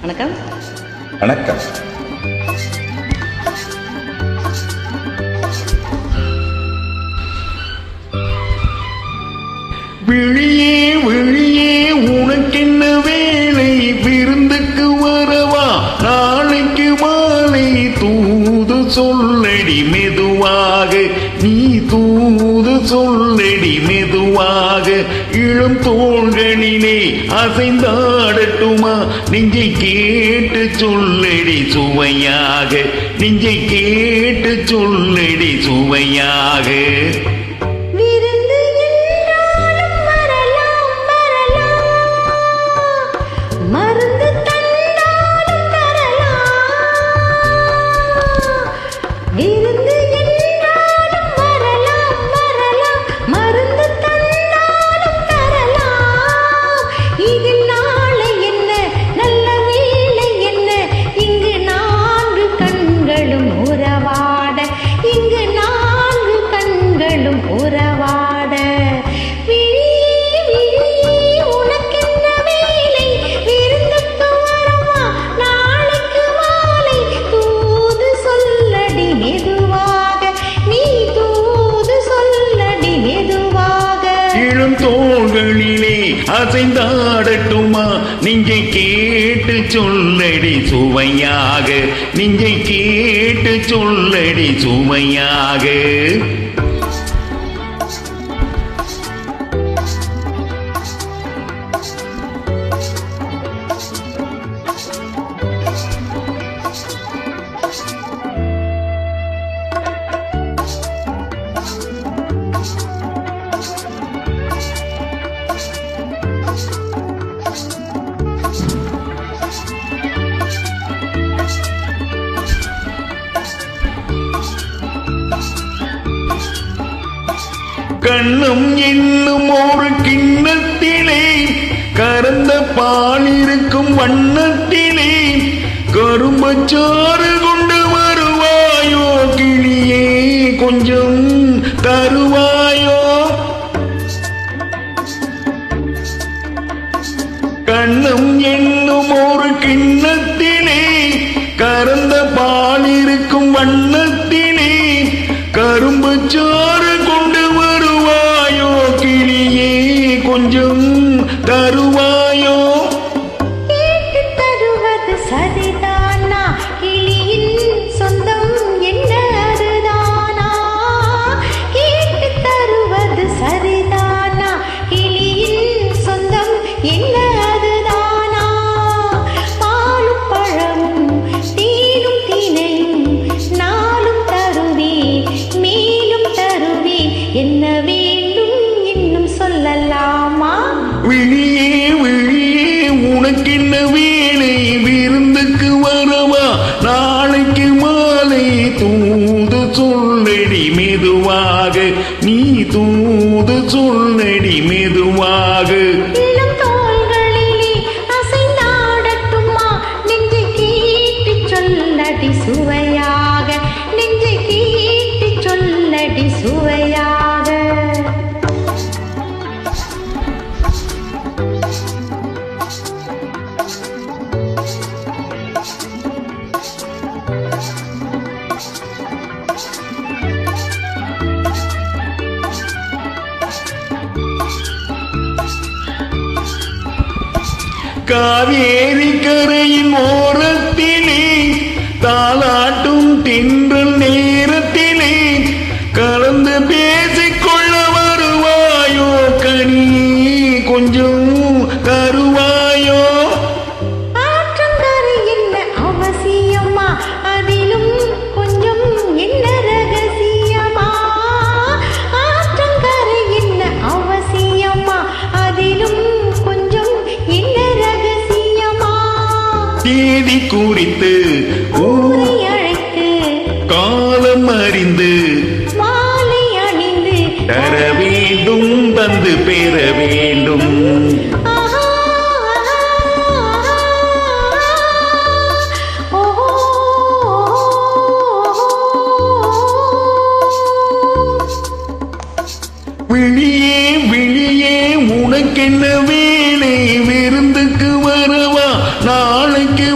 வணக்கம். வணக்கம். விழியே விழியே உனக்கென்ன வேலை, விருந்துக்கு வரவா நாளைக்கு மாலை, தூது சொல்லடி மெதுவாக, நீ தூது சொல்லடி மெதுவாக, இளம் தோள்களிலே அசைந்தாடட்டுமா, நெஞ்சை கேட்டு சொல்லடி சுவையாக, நெஞ்சை கேட்டு சொல்லடி சுவையாக. தோள்களிலே அசைந்தாடட்டுமா, நெஞ்சை கேட்டு சொல்லடி சுவையாக, நெஞ்சை கேட்டு சொல்லடி சுவையாக. கண்ணம் என்னும் ஒரு கிண்ணத்திலே கறந்த பால் இருக்கும் வண்ணத்திலே கரும்பச்சாறு கொண்டு வருவாயோ, கிளியே கொஞ்சம் தருவாயோ. கண்ணம் என்னும் ஒரு கிண்ணத்திலே கறந்த பால் இருக்கும் வண்ணத்திலே கரும்பச்சாறு கொண்டு வருவாயோ, கிளியே கொஞ்சம் தருவாயோ. கேட்டு தருவது சரிதானா, கிளியின் சொந்தம் என்ன அதுதானா, கேட்டு தருவது சரிதானா, கிளியின் சொந்தம் என்ன அதுதானா. பாலும் பழமும் தேனும் தினையும் நாளும் தருவேன், மேலும் தருவேன், என்ன வேண்டும் இன்னும் சொல்லலாமா. விழியே விழியே உனக்கென்ன வேலை, விருந்துக்கு வரவா நாளைக்கு மாலை, தூது சொல்லடி மெதுவாக, நீ தூது சொல்லடி மெதுவாக. இளம் தோள்களிலே அசைந்தாடட்டுமா, நெஞ்சை கேட்டு சொல்லடி சுவையாக, நெஞ்சை கேட்டு சொல்லடி சுவையாக. காவேரி கரையின் ஓரத்திலே தாலாட்டும் தென்றல் நேரத்திலே கலந்து பேசிக்கொள்ள வருவாயோ, கனியே கொஞ்சம் தருவாயோ. ஆற்றங்கரை என்ன அவசியமா, அதிலும் கொஞ்சம் என்ன ரகசியமா, ஆற்றங்கரை என்ன அவசியமா, அதிலும் கொஞ்சம் என்ன ரகசியமா. தேதி குறித்து ஊரை அழைத்து காலம் அறிந்து மாலை அணிந்து தர வேண்டும், தந்து பெற வேண்டும். ஆஹா, ஓஹோ. விழியே விழியே உனக்கென்ன வேலை, விருந்துக்கு வரவா நாளைக்கு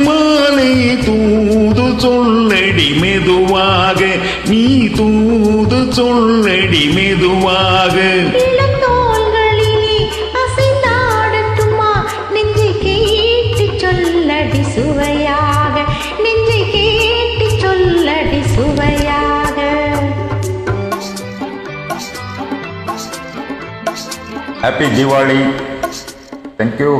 சொல்லடி மெதுவாக இளம் தோள்களிலே அசைந்தாடட்டுமா நெஞ்சை கேட்டு சொல்லடி சுவையாக நெஞ்சை கேட்டு சொல்லடி சுவையாக ஹாப்பி தீபாவளி. தேங்க்யூ.